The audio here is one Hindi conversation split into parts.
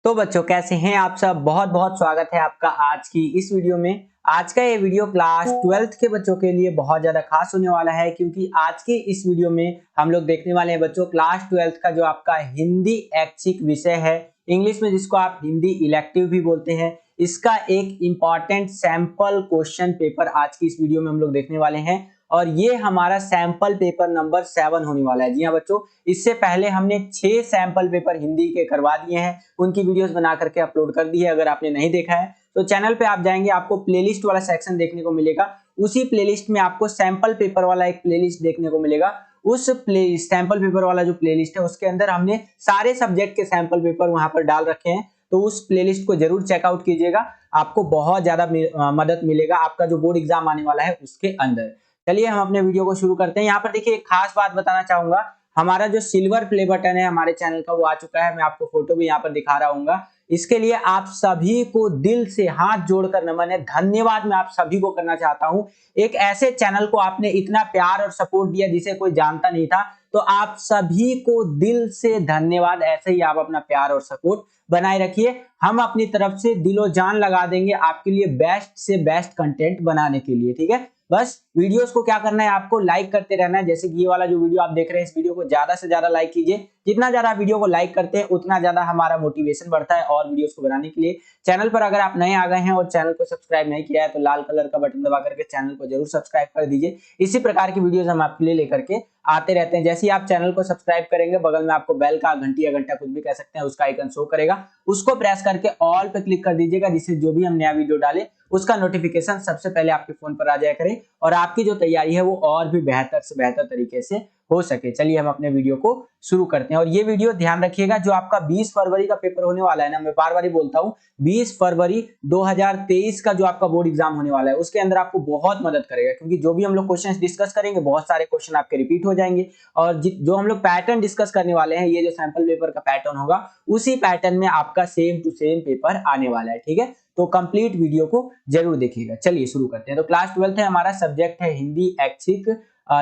तो बच्चों कैसे हैं आप सब। बहुत बहुत स्वागत है आपका आज की इस वीडियो में। आज का ये वीडियो क्लास 12th के बच्चों के लिए बहुत ज्यादा खास होने वाला है, क्योंकि आज के इस वीडियो में हम लोग देखने वाले हैं बच्चों क्लास 12th का जो आपका हिंदी ऐच्छिक विषय है, इंग्लिश में जिसको आप हिंदी इलेक्टिव भी बोलते हैं, इसका एक इंपॉर्टेंट सैंपल क्वेश्चन पेपर आज की इस वीडियो में हम लोग देखने वाले हैं। और ये हमारा सैंपल पेपर नंबर 7 होने वाला है। जी हाँ बच्चों, इससे पहले हमने 6 सैंपल पेपर हिंदी के करवा दिए हैं, उनकी वीडियोस बना करके अपलोड कर दी है। अगर आपने नहीं देखा है तो चैनल पे आप जाएंगे, आपको प्लेलिस्ट वाला सेक्शन देखने को मिलेगा। उसी प्लेलिस्ट में आपको सैंपल पेपर वाला एक प्लेलिस्ट देखने को मिलेगा। उस प्ले सैंपल पेपर वाला जो प्लेलिस्ट है उसके अंदर हमने सारे सब्जेक्ट के सैंपल पेपर वहां पर डाल रखे हैं, तो उस प्लेलिस्ट को जरूर चेकआउट कीजिएगा। आपको बहुत ज्यादा मदद मिलेगा आपका जो बोर्ड एग्जाम आने वाला है उसके अंदर। चलिए हम अपने वीडियो को शुरू करते हैं। यहाँ पर देखिए एक खास बात बताना चाहूंगा, हमारा जो सिल्वर प्ले बटन है हमारे चैनल का वो आ चुका है। मैं आपको फोटो भी यहाँ पर दिखा रहा हूँ। इसके लिए आप सभी को दिल से हाथ जोड़कर नमन है, धन्यवाद मैं आप सभी को करना चाहता हूँ। एक ऐसे चैनल को आपने इतना प्यार और सपोर्ट दिया जिसे कोई जानता नहीं था, तो आप सभी को दिल से धन्यवाद। ऐसे ही आप अपना प्यार और सपोर्ट बनाए रखिए। हम अपनी तरफ से दिलो जान लगा देंगे आपके लिए बेस्ट से बेस्ट कंटेंट बनाने के लिए, ठीक है। बस वीडियोस को क्या करना है, आपको लाइक करते रहना है। जैसे कि ये वाला जो वीडियो आप देख रहे हैं, इस वीडियो को ज्यादा से ज्यादा लाइक कीजिए। जितना ज्यादा वीडियो को लाइक करते हैं उतना ज्यादा हमारा मोटिवेशन बढ़ता है और वीडियोस को बनाने के लिए। चैनल पर अगर आप नए आ गए हैं और चैनल को सब्सक्राइब नहीं किया है तो लाल कलर का बटन दबा करके चैनल को जरूर सब्सक्राइब कर दीजिए। इसी प्रकार की वीडियोस हम आपके लिए लेकर के आते रहते हैं। जैसे ही आप चैनल को सब्सक्राइब करेंगे, बगल में आपको बेल का घंटी या घंटा कुछ भी कह सकते हैं उसका आइकन शो करेगा, उसको प्रेस करके ऑल पे क्लिक कर दीजिएगा, जिससे जो भी हम नया वीडियो डालें उसका नोटिफिकेशन सबसे पहले आपके फोन पर आ जाया करे और आपकी जो तैयारी है वो और भी बेहतर से बेहतर तरीके से हो सके। चलिए हम अपने वीडियो को शुरू करते हैं। और ये वीडियो ध्यान रखिएगा, जो आपका 20 फरवरी का पेपर होने वाला है ना, मैं बार बार ही बोलता हूँ, 20 फरवरी 2023 का जो आपका बोर्ड एग्जाम होने वाला है उसके अंदर आपको बहुत मदद करेगा, क्योंकि जो भी हम लोग क्वेश्चंस डिस्कस करेंगे बहुत सारे क्वेश्चन आपके रिपीट हो जाएंगे। और जो हम लोग पैटर्न डिस्कस करने वाले हैं, ये जो सैंपल पेपर का पैटर्न होगा उसी पैटर्न में आपका सेम टू सेम पेपर आने वाला है, ठीक है। तो कंप्लीट वीडियो को जरूर देखिएगा। चलिए शुरू करते हैं। तो क्लास 12th है, हमारा सब्जेक्ट है हिंदी ऐच्छिक,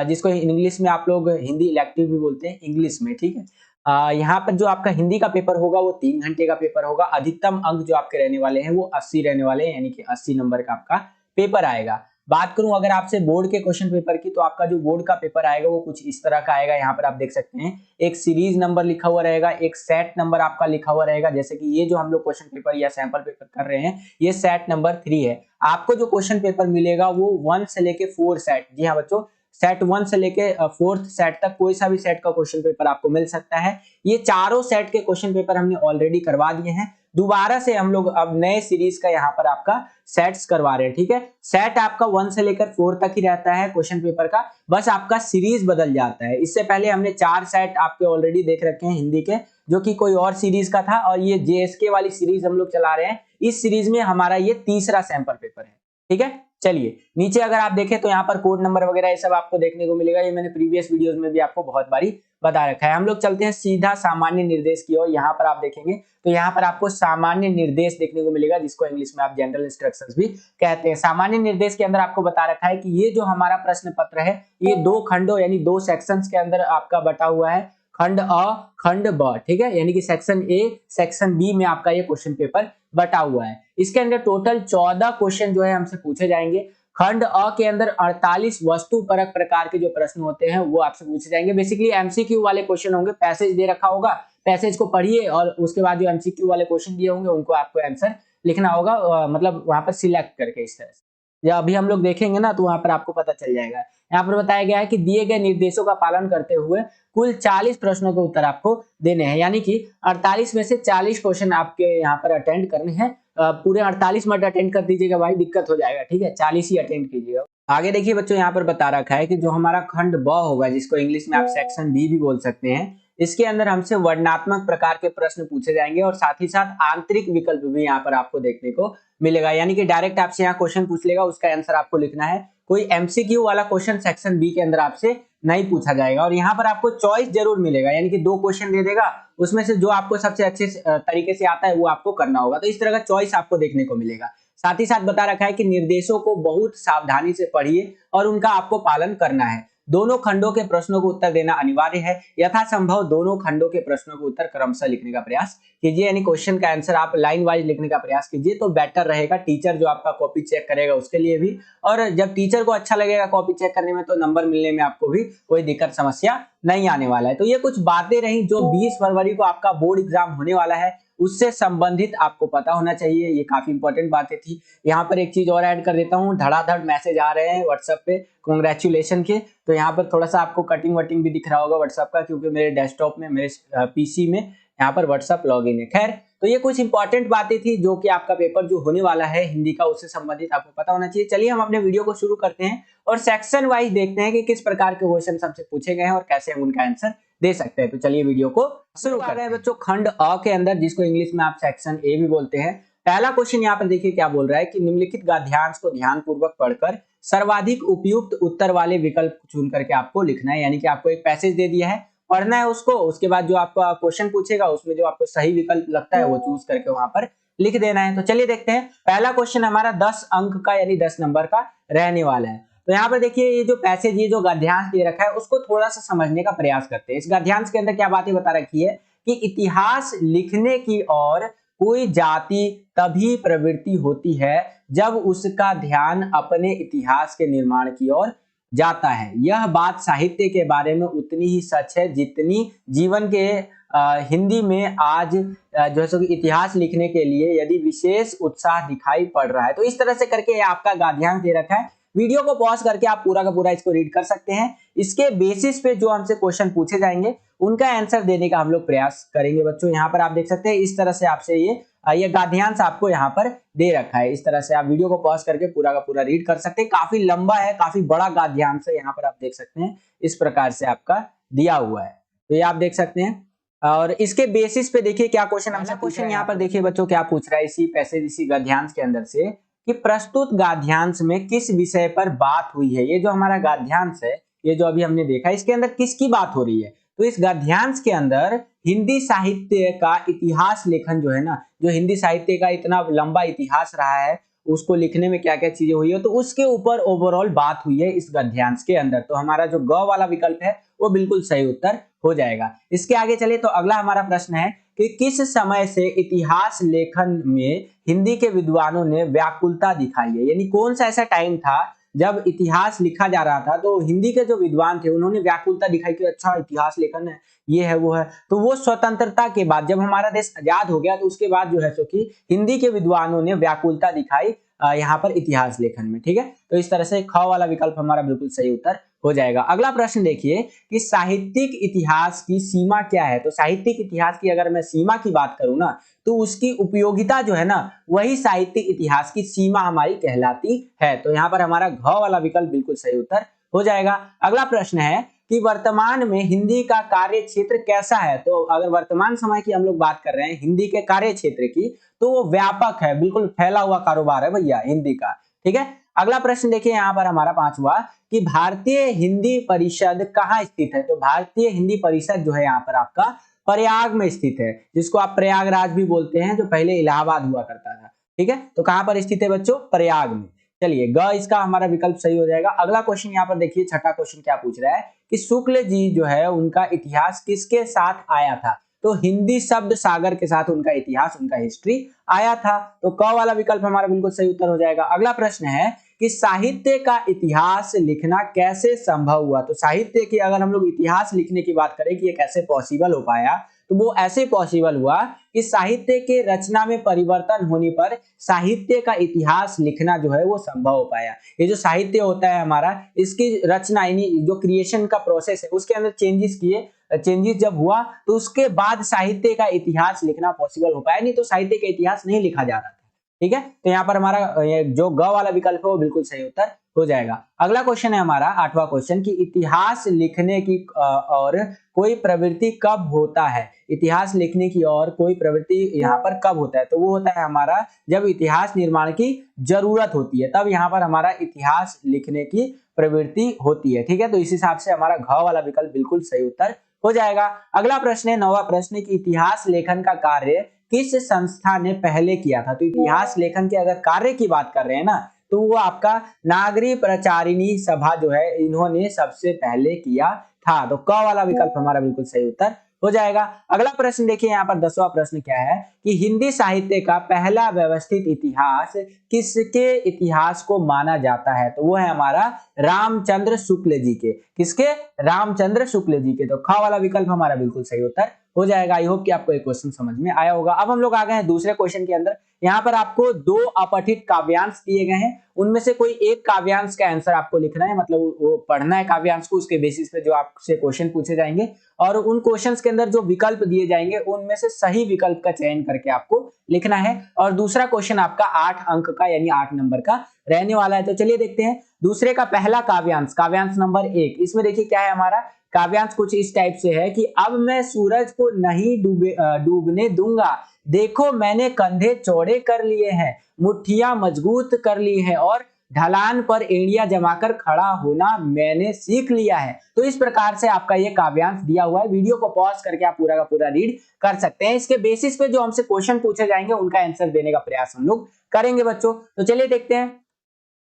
जिसको इंग्लिश में आप लोग हिंदी इलेक्टिव भी बोलते हैं इंग्लिश में, ठीक है। यहाँ पर जो आपका हिंदी का पेपर होगा वो 3 घंटे का पेपर होगा। अधिकतम अंक जो आपके रहने वाले हैं वो 80 रहने वाले हैं, यानी कि 80 नंबर का आपका पेपर आएगा। बात करूं अगर आपसे बोर्ड के क्वेश्चन पेपर की, तो आपका जो बोर्ड का पेपर आएगा वो कुछ इस तरह का आएगा। यहाँ पर आप देख सकते हैं एक सीरीज नंबर लिखा हुआ रहेगा, एक सेट नंबर आपका लिखा हुआ रहेगा। जैसे कि ये जो हम लोग क्वेश्चन पेपर या सैंपल पेपर कर रहे हैं ये सेट नंबर 3 है। आपको जो क्वेश्चन पेपर मिलेगा वो 1 से लेके 4 सेट, जी हाँ बच्चों, सेट 1 से लेके 4th सेट तक कोई सा भी सेट का क्वेश्चन पेपर आपको मिल सकता है। ये चारों सेट के क्वेश्चन पेपर हमने ऑलरेडी करवा दिए हैं। दोबारा से हम लोग अब नए सीरीज का यहाँ पर आपका सेट्स करवा रहे हैं, ठीक है। सेट आपका 1 से लेकर 4 तक ही रहता है क्वेश्चन पेपर का, बस आपका सीरीज बदल जाता है। इससे पहले हमने 4 सेट आपके ऑलरेडी देख रखे हैं हिंदी के, जो कि कोई और सीरीज का था, और ये जेएसके वाली सीरीज हम लोग चला रहे हैं। इस सीरीज में हमारा ये तीसरा सैंपल पेपर है, ठीक है। चलिए नीचे अगर आप देखें तो यहाँ पर कोड नंबर वगैरह ये सब आपको देखने को मिलेगा। ये मैंने प्रीवियस वीडियोस में भी आपको बहुत बारी बता रखा है। हम लोग चलते हैं सीधा सामान्य निर्देश की ओर। यहाँ पर आप देखेंगे तो यहाँ पर आपको सामान्य निर्देश देखने को मिलेगा, जिसको इंग्लिश में आप जनरल इंस्ट्रक्शंस भी कहते हैं। सामान्य निर्देश के अंदर आपको बता रखा है कि ये जो हमारा प्रश्न पत्र है ये 2 खंडों यानी 2 सेक्शंस के अंदर आपका बटा हुआ है, खंड अ खंड ब, ठीक है, यानी कि सेक्शन ए सेक्शन बी में आपका ये क्वेश्चन पेपर बटा हुआ है। इसके अंदर टोटल 14 क्वेश्चन जो है हमसे पूछे जाएंगे। खंड अ के अंदर 48 वस्तु परक प्रकार के जो प्रश्न होते हैं वो आपसे पूछे जाएंगे। बेसिकली एमसीक्यू वाले क्वेश्चन होंगे, पैसेज दे रखा होगा, पैसेज को पढ़िए और उसके बाद जो एमसीक्यू वाले क्वेश्चन दिए होंगे उनको आपको आंसर लिखना होगा, मतलब वहां पर सिलेक्ट करके इस तरह से। या अभी हम लोग देखेंगे ना तो वहां पर आपको पता चल जाएगा। यहाँ पर बताया गया है कि दिए गए निर्देशों का पालन करते हुए कुल 40 प्रश्नों के उत्तर आपको देने हैं, यानी कि 48 में से 40 क्वेश्चन आपके यहाँ पर अटेंड करने हैं। पूरे 48 मत अटेंड कर दीजिएगा भाई, दिक्कत हो जाएगा, ठीक है, 40 ही अटेंड कीजिएगा। आगे देखिए बच्चों, यहाँ पर बता रखा है कि जो हमारा खंड ब होगा, जिसको इंग्लिश में आप सेक्शन बी भी बोल सकते हैं, इसके अंदर हमसे वर्णनात्मक प्रकार के प्रश्न पूछे जाएंगे और साथ ही साथ आंतरिक विकल्प भी यहाँ पर आपको देखने को मिलेगा। यानी कि डायरेक्ट आपसे यहाँ क्वेश्चन पूछ लेगा, उसका आंसर आपको लिखना है। कोई एमसीक्यू वाला क्वेश्चन सेक्शन बी के अंदर आपसे नहीं पूछा जाएगा। और यहाँ पर आपको चॉइस जरूर मिलेगा, यानी कि 2 क्वेश्चन दे देगा, उसमें से जो आपको सबसे अच्छे तरीके से आता है वो आपको करना होगा। तो इस तरह का चॉइस आपको देखने को मिलेगा। साथ ही साथ बता रखा है कि निर्देशों को बहुत सावधानी से पढ़िए और उनका आपको पालन करना है। दोनों खंडों के प्रश्नों को उत्तर देना अनिवार्य है। यथासंभव दोनों खंडों के प्रश्नों को उत्तर क्रमशः लिखने का प्रयास कीजिए, यानी क्वेश्चन का आंसर आप लाइन वाइज लिखने का प्रयास कीजिए, तो बेटर रहेगा। टीचर जो आपका कॉपी चेक करेगा उसके लिए भी, और जब टीचर को अच्छा लगेगा कॉपी चेक करने में, तो नंबर मिलने में आपको भी कोई दिक्कत समस्या नहीं आने वाला है। तो ये कुछ बातें रही जो 20 फरवरी को आपका बोर्ड एग्जाम होने वाला है, उससे संबंधित आपको पता होना चाहिए। ये काफी इंपॉर्टेंट बातें थी। यहाँ पर एक चीज और ऐड कर देता हूँ, धड़ाधड़ मैसेज आ रहे हैं व्हाट्सएप पे कांग्रेचुलेशन के, तो यहाँ पर थोड़ा सा आपको कटिंग वटिंग भी दिख रहा होगा व्हाट्सएप का, क्योंकि मेरे डेस्कटॉप में, मेरे पीसी में यहाँ पर व्हाट्सएप लॉगिन है। खैर, तो ये कुछ इंपॉर्टेंट बातें थी जो कि आपका पेपर जो होने वाला है हिंदी का, उससे संबंधित आपको पता होना चाहिए। चलिए हम अपने वीडियो को शुरू करते हैं और सेक्शन वाइज देखते हैं कि किस प्रकार के क्वेश्चन हमसे पूछे गए हैं और कैसे हम उनका आंसर दे सकते हैं। तो चलिए वीडियो को शुरू करते हैं बच्चों। खंड अ के अंदर, जिसको इंग्लिश में आप सेक्शन ए भी बोलते हैं, पहला क्वेश्चन यहाँ पर देखिए क्या बोल रहा है कि निम्नलिखित गद्यांश को ध्यानपूर्वक पढ़कर सर्वाधिक उपयुक्त उत्तर वाले विकल्प चुन करके आपको लिखना है। यानी कि आपको एक पैसेज दे दिया है, पढ़ना है उसको, उसके बाद जो आपका क्वेश्चन पूछेगा उसमें जो आपको सही विकल्प लगता है वो चूज करके वहां पर लिख देना है। तो चलिए देखते हैं, पहला क्वेश्चन हमारा 10 अंक का यानी 10 नंबर का रहने वाला है। तो यहाँ पर देखिए ये जो पैसेज, ये जो गद्यांश दे रखा है, उसको थोड़ा सा समझने का प्रयास करते हैं। इस गद्यांश के अंदर क्या बातें बता रखी है कि इतिहास लिखने की ओर कोई जाति तभी प्रवृत्ति होती है जब उसका ध्यान अपने इतिहास के निर्माण की ओर जाता है। यह बात साहित्य के बारे में उतनी ही सच है जितनी जीवन के हिंदी में आज जो है सो इतिहास लिखने के लिए यदि विशेष उत्साह दिखाई पड़ रहा है। तो इस तरह से करके आपका गद्यांश दे रखा है। वीडियो को पॉज करके आप पूरा का पूरा इसको रीड कर सकते हैं। इसके बेसिस पे जो हमसे क्वेश्चन पूछे जाएंगे उनका आंसर देने का हम लोग प्रयास करेंगे बच्चों। यहाँ पर आप देख सकते हैं इस तरह से आपसे ये गद्यांश आपको यहाँ पर दे रखा है। इस तरह से आप वीडियो को पॉज करके पूरा का पूरा रीड कर सकते हैं। काफी लंबा है, काफी बड़ा गद्यांश है, यहाँ पर आप देख सकते हैं इस प्रकार से आपका दिया हुआ है। तो ये आप देख सकते हैं, और इसके बेसिस पे देखिए क्या क्वेश्चन हमसे क्वेश्चन यहाँ पर देखिए बच्चों क्या पूछ रहा है इसी पैसेज, इसी गद्यांश के अंदर से, कि प्रस्तुत गद्यांश में किस विषय पर बात हुई है। ये जो हमारा गद्यांश है, ये जो अभी हमने देखा, इसके अंदर किसकी बात हो रही है। तो इस गद्यांश के अंदर हिंदी साहित्य का इतिहास लेखन जो है ना, जो हिंदी साहित्य का इतना लंबा इतिहास रहा है, उसको लिखने में क्या क्या चीजें हुई है, तो उसके ऊपर ओवरऑल बात हुई है इस गद्यांश के अंदर। तो हमारा जो ग वाला विकल्प है वो बिल्कुल सही उत्तर हो जाएगा। इसके आगे चले तो अगला हमारा प्रश्न है कि किस समय से इतिहास लेखन में हिंदी के विद्वानों ने व्याकुलता दिखाई है। यानी कौन सा ऐसा टाइम था जब इतिहास लिखा जा रहा था तो हिंदी के जो विद्वान थे उन्होंने व्याकुलता दिखाई कि अच्छा इतिहास लेखन है, ये है वो है। तो वो स्वतंत्रता के बाद, जब हमारा देश आजाद हो गया, तो उसके बाद जो है सो कि हिंदी के विद्वानों ने व्याकुलता दिखाई यहाँ पर इतिहास लेखन में। ठीक है, तो इस तरह से ख वाला विकल्प हमारा बिल्कुल सही उत्तर हो जाएगा। अगला प्रश्न देखिए कि साहित्यिक इतिहास की सीमा क्या है। तो साहित्यिक इतिहास की अगर मैं सीमा की बात करूं ना, तो उसकी उपयोगिता जो है ना, वही साहित्यिक इतिहास की सीमा हमारी कहलाती है। तो यहाँ पर हमारा घ वाला विकल्प बिल्कुल सही उत्तर हो जाएगा। अगला प्रश्न है कि वर्तमान में हिंदी का कार्य क्षेत्र कैसा है। तो अगर वर्तमान समय की हम लोग बात कर रहे हैं हिंदी के कार्य क्षेत्र की, तो वो व्यापक है, बिल्कुल फैला हुआ कारोबार है भैया हिंदी का। ठीक है, अगला प्रश्न देखिए यहाँ पर हमारा पांचवा, कि भारतीय हिंदी परिषद कहाँ स्थित है। तो भारतीय हिंदी परिषद जो है यहाँ पर आपका प्रयाग में स्थित है, जिसको आप प्रयागराज भी बोलते हैं, जो पहले इलाहाबाद हुआ करता था। ठीक है, तो कहां पर स्थित है बच्चों, प्रयाग में। चलिए ग इसका हमारा विकल्प सही हो जाएगा। अगला क्वेश्चन यहाँ पर देखिए, छठा क्वेश्चन क्या पूछ रहा है कि शुक्ल जी जो है उनका इतिहास किसके साथ आया था। तो हिंदी शब्द सागर के साथ उनका इतिहास, उनका हिस्ट्री आया था। तो क वाला विकल्प हमारा बिल्कुल सही उत्तर हो जाएगा। अगला प्रश्न है कि साहित्य का इतिहास लिखना कैसे संभव हुआ। तो साहित्य की अगर हम लोग इतिहास लिखने की बात करें कि ये कैसे पॉसिबल हो पाया, तो वो ऐसे पॉसिबल हुआ कि साहित्य के रचना में परिवर्तन होने पर साहित्य का इतिहास लिखना जो है वो संभव हो पाया। ये जो साहित्य होता है हमारा, इसकी रचना यानी जो क्रिएशन का प्रोसेस है उसके अंदर चेंजेस किए, चेंजेस जब हुआ तो उसके बाद साहित्य का इतिहास लिखना पॉसिबल हो पाया, नहीं तो साहित्य का इतिहास नहीं लिखा जा रहा था। ठीक है, तो यहाँ पर हमारा जो ग वाला विकल्प है वो बिल्कुल सही उत्तर हो जाएगा। अगला क्वेश्चन है हमारा आठवां क्वेश्चन कि इतिहास लिखने की और कोई प्रवृत्ति कब होता है। इतिहास लिखने की और कोई प्रवृत्ति यहाँ पर कब होता है। तो वो होता है हमारा जब इतिहास निर्माण की जरूरत होती है, तब यहाँ पर हमारा इतिहास लिखने की प्रवृत्ति होती है। ठीक है, तो इस हिसाब से हमारा घ वाला विकल्प बिल्कुल सही उत्तर हो जाएगा। अगला प्रश्न है नौवां प्रश्न कि इतिहास लेखन का कार्य किस संस्था ने पहले किया था। तो इतिहास लेखन के अगर कार्य की बात कर रहे हैं ना, तो वो आपका नागरी प्रचारिणी सभा जो है इन्होंने सबसे पहले किया था। तो क वाला विकल्प हमारा बिल्कुल सही उत्तर हो जाएगा। अगला प्रश्न देखिए यहाँ पर 10वां प्रश्न क्या है कि हिंदी साहित्य का पहला व्यवस्थित इतिहास किसके इतिहास को माना जाता है? तो वो है हमारा रामचंद्र शुक्ल जी के। किसके? रामचंद्र शुक्ल जी के। तो ख वाला विकल्प हमारा बिल्कुल सही उत्तर हो जाएगा। आई होप कि आपको ये क्वेश्चन समझ में आया होगा। अब हम लोग आ गए हैं दूसरे क्वेश्चन के अंदर। यहाँ पर आपको 2 अपठित काव्यांश दिए गए हैं, उनमें से कोई एक काव्यांश का आंसर आपको लिखना है, मतलब वो पढ़ना है काव्यांश को, उसके बेसिस पे जो आपसे क्वेश्चन पूछे जाएंगे और उन क्वेश्चंस के अंदर जो विकल्प दिए जाएंगे उनमें से सही विकल्प का चयन करके आपको लिखना है। और दूसरा क्वेश्चन आपका 8 अंक का यानी 8 नंबर का रहने वाला है। तो चलिए देखते हैं दूसरे का पहला काव्यांश, काव्यांश नंबर 1। इसमें देखिए क्या है हमारा काव्यांश, कुछ इस टाइप से है कि अब मैं सूरज को नहीं डूबने दूंगा, देखो मैंने कंधे चौड़े कर लिए हैं, मुट्ठियां मजबूत कर ली हैं और ढलान पर एड़ियां जमाकर खड़ा होना मैंने सीख लिया है। तो इस प्रकार से आपका ये काव्यांश दिया हुआ है। वीडियो को पॉज करके आप पूरा का पूरा रीड कर सकते हैं। इसके बेसिस पे जो हमसे क्वेश्चन पूछे जाएंगे उनका आंसर देने का प्रयास हम लोग करेंगे बच्चों। तो चलिए देखते हैं।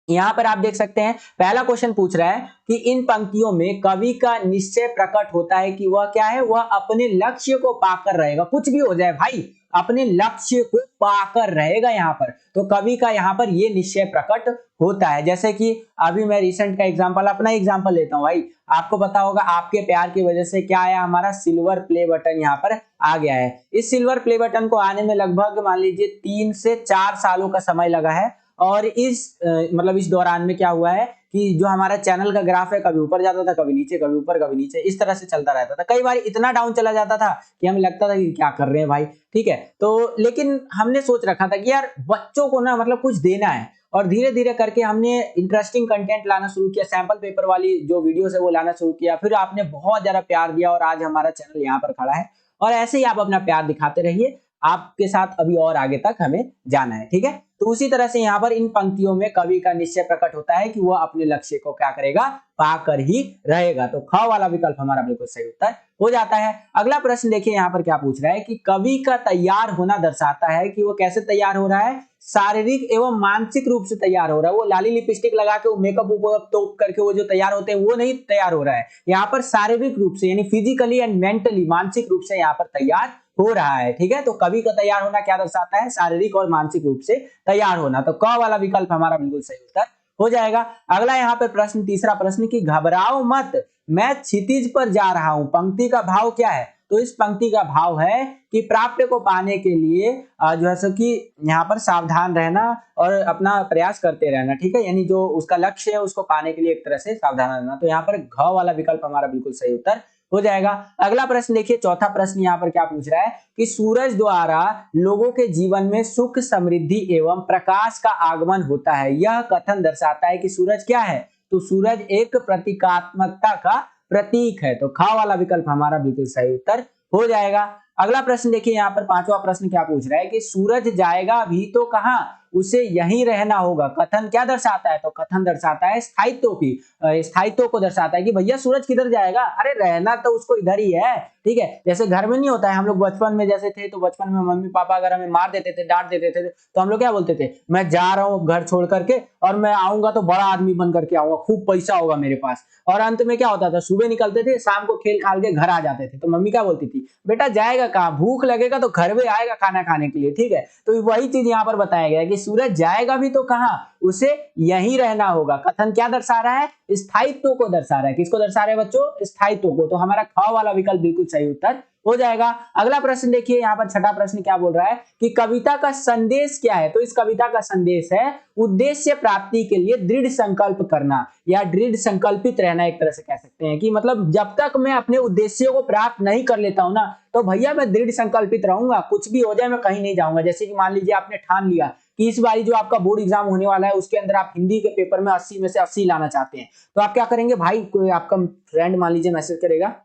यहां पर आप देख सकते हैं पहला क्वेश्चन पूछ रहा है कि इन पंक्तियों में कवि का निश्चय प्रकट होता है कि वह क्या है, वह अपने लक्ष्य को पाकर रहेगा। कुछ भी हो जाए भाई, अपने लक्ष्य को पाकर रहेगा यहाँ पर। तो कवि का यहाँ पर ये निश्चय प्रकट होता है। जैसे कि अभी मैं रिसेंट का एग्जांपल, अपना एग्जांपल लेता हूँ भाई। आपको पता होगा आपके प्यार की वजह से क्या आया, हमारा सिल्वर प्ले बटन यहाँ पर आ गया है। इस सिल्वर प्ले बटन को आने में लगभग मान लीजिए 3 से 4 सालों का समय लगा है। और मतलब इस दौरान में क्या हुआ है कि जो हमारा चैनल का ग्राफ है कभी ऊपर जाता था, कभी नीचे, कभी ऊपर, कभी नीचे, इस तरह से चलता रहता था। कई बार इतना डाउन चला जाता था कि हमें लगता था कि क्या कर रहे हैं भाई, ठीक है। तो लेकिन हमने सोच रखा था कि यार बच्चों को ना मतलब कुछ देना है, और धीरे धीरे करके हमने इंटरेस्टिंग कंटेंट लाना शुरू किया, सैंपल पेपर वाली जो वीडियोस है वो लाना शुरू किया। फिर आपने बहुत ज्यादा प्यार दिया और आज हमारा चैनल यहाँ पर खड़ा है। और ऐसे ही आप अपना प्यार दिखाते रहिए, आपके साथ अभी और आगे तक हमें जाना है, ठीक है। तो उसी तरह से यहाँ पर इन पंक्तियों में कवि का निश्चय प्रकट होता है कि वह अपने लक्ष्य को क्या करेगा, पाकर ही रहेगा। तो ख वाला विकल्प हमारा बिल्कुल सही उत्तर हो जाता है। अगला प्रश्न देखिए यहाँ पर क्या पूछ रहा है कि कवि का तैयार होना दर्शाता है कि वो कैसे तैयार हो रहा है, शारीरिक एवं मानसिक रूप से तैयार हो रहा है। वो लाली लिपस्टिक लगा के, वो मेकअप तोप करके वो जो तैयार होते हैं वो नहीं तैयार हो रहा है। यहाँ पर शारीरिक रूप से यानी फिजिकली एंड मेंटली, मानसिक रूप से यहाँ पर तैयार हो रहा है, ठीक है। तो कवि का तैयार होना क्या दर्शाता है, शारीरिक और मानसिक रूप से तैयार होना। तो क वाला विकल्प हमारा बिल्कुल सही उत्तर हो जाएगा। अगला यहाँ पर प्रश्न, तीसरा प्रश्न कि घबराओ मत, मैं क्षितिज पर जा रहा हूं, पंक्ति का भाव क्या है? तो इस पंक्ति का भाव है कि प्राप्य को पाने के लिए जो है सो कि यहाँ पर सावधान रहना और अपना प्रयास करते रहना, ठीक है। यानी जो उसका लक्ष्य है उसको पाने के लिए एक तरह से सावधान रहना। तो यहाँ पर घ वाला विकल्प हमारा बिल्कुल सही उत्तर हो जाएगा। अगला प्रश्न देखिए, चौथा प्रश्न यहाँ पर क्या पूछ रहा है कि सूरज द्वारा लोगों के जीवन में सुख, समृद्धि एवं प्रकाश का आगमन होता है। यह कथन दर्शाता है कि सूरज क्या है? तो सूरज एक प्रतीकात्मकता का प्रतीक है। तो ख वाला विकल्प हमारा बिल्कुल सही उत्तर हो जाएगा। अगला प्रश्न देखिए, यहाँ पर पांचवा प्रश्न क्या पूछ रहा है कि सूरज जाएगा भी तो कहां, उसे यहीं रहना होगा। कथन क्या दर्शाता है? तो कथन दर्शाता है स्थायित्व की, स्थायित्व को दर्शाता है कि भैया सूरज किधर जाएगा, अरे रहना तो उसको इधर ही है, ठीक है। जैसे घर में नहीं होता है, हम लोग बचपन में जैसे थे तो बचपन में मम्मी पापा अगर हमें मार देते थे, डांट देते थे, तो हम लोग क्या बोलते थे, मैं जा रहा हूँ घर छोड़ करके और मैं आऊंगा तो बड़ा आदमी बन करके आऊंगा, खूब पैसा होगा मेरे पास। और अंत में क्या होता था, सुबह निकलते थे, शाम को खेल खाल के घर आ जाते थे। तो मम्मी क्या बोलती थी, बेटा जाएगा कहाँ, भूख लगेगा तो घर में आएगा खाना खाने के लिए, ठीक है। तो वही चीज यहाँ पर बताया गया है कि सूरज जाएगा भी तो कहां, उसे यहीं रहना होगा। कथन क्या दर्शा रहा है, स्थायित्व को दर्शा रहा है। किसको दर्शा रहा है बच्चों, स्थायित्व को। तो हमारा ख वाला विकल्प बिल्कुल सही उत्तर हो जाएगा। अगला प्रश्न देखिए, यहाँ पर छठा प्रश्न क्या बोल रहा है कि कविता का संदेश क्या है। तो इस कविता का संदेश है उद्देश्य प्राप्ति के लिए दृढ़ संकल्प करना या दृढ़ संकल्पित रहना। एक तरह से कह सकते हैं कि मतलब जब तक मैं अपने उद्देश्यों को प्राप्त नहीं कर लेता हूं ना, तो भैया मैं दृढ़ संकल्पित रहूंगा, कुछ भी हो जाए मैं कहीं नहीं जाऊंगा। जैसे कि मान लीजिए आपने ठान लिया कि इस बारी जो आपका बोर्ड एग्जाम होने वाला है उसके अंदर आप हिंदी के पेपर में 80 में से 80 लाना चाहते हैं, तो आप क्या करेंगे भाई, कोई आपका फ्रेंड मान लीजिए मैसेज करेगा